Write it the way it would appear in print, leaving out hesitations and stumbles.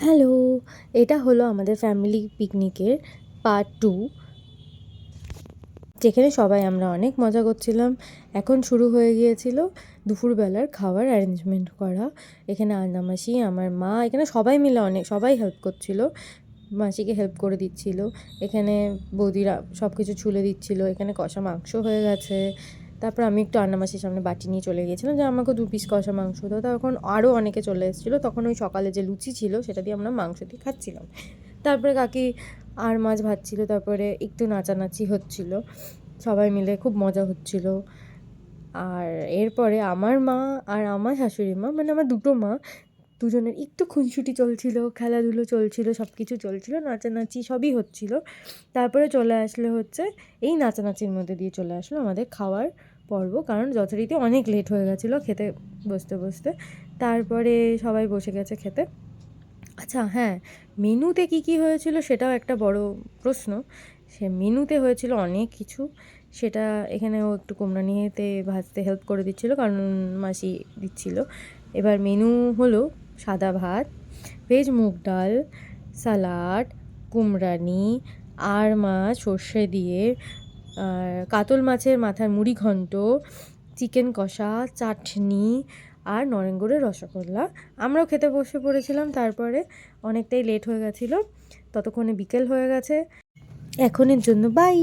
Hello! এটা হলো আমাদের ফ্যামিলি পিকনিকের পার্ট 2, যেখানে সবাই আমরা অনেক মজা করছিলাম। এখন শুরু হয়ে গিয়েছিল দুপুরবেলার খাওয়ার অ্যারেঞ্জমেন্ট করা। এখানে আন্না মাসি, আমার মা, এখানে সবাই মিলে সবাই হেল্প করছিল। মাসিকে হেল্প করে দিচ্ছিল। এখানে বৌদিরা সব কিছু ছুলে দিচ্ছিল। এখানে কষা মাংস হয়ে গেছে। তারপর আমি একটু আন্না মাসির সামনে বাটি নিয়ে চলে গিয়েছিলাম যে আমাকে 2 পিস কষা মাংস দাও। তখন আরও অনেকে চলে এসেছিলো। তখন ওই সকালে যে লুচি ছিল সেটা দিয়ে আমরা মাংস দিয়ে খাচ্ছিলাম। তারপরে কাকি আর মাছ ভাজছিল। তারপরে একটু নাচানাচি হচ্ছিল, সবাই মিলে খুব মজা হচ্ছিল। আর এরপরে আমার মা আর আমার শাশুড়ি মা, মানে আমার দুটো মা, দুজনের একটু খুনসুটি চলছিল, খেলাধুলো চলছিল, সব কিছু চলছিল, নাচানাচি সবই হচ্ছিল। তারপরে চলে আসলে হচ্ছে এই নাচানাচির মধ্যে দিয়ে চলে আসলো আমাদের খাওয়ার পর্ব, কারণ যথারীতি অনেক লেট হয়ে গেছিলো খেতে বসতে বসতে। তারপরে সবাই বসে গেছে খেতে। আচ্ছা হ্যাঁ, মেনুতে কী কী হয়েছিল সেটাও একটা বড় প্রশ্ন। সে মেনুতে হয়েছিল অনেক কিছু। সেটা এখানেও একটু কুমড়া নিয়েতে ভাজতে হেল্প করে দিচ্ছিলো, কারণ মাসি দিচ্ছিল। এবার মেনু হলো সাদা ভাত, ভেজ মুগ ডাল, স্যালাড, কুমড়ানি, আর মাছ সর্ষে দিয়ে, আর কাতল মাছের মাথার মুড়ি ঘন্ট, চিকেন কষা, চাটনি, আর নরেঙ্গলের রসগোল্লা। আমরাও খেতে বসে পড়েছিলাম। তারপরে অনেকটাই লেট হয়ে গেছিলো, ততক্ষণে বিকেল হয়ে গেছে। এখনের জন্য বাই।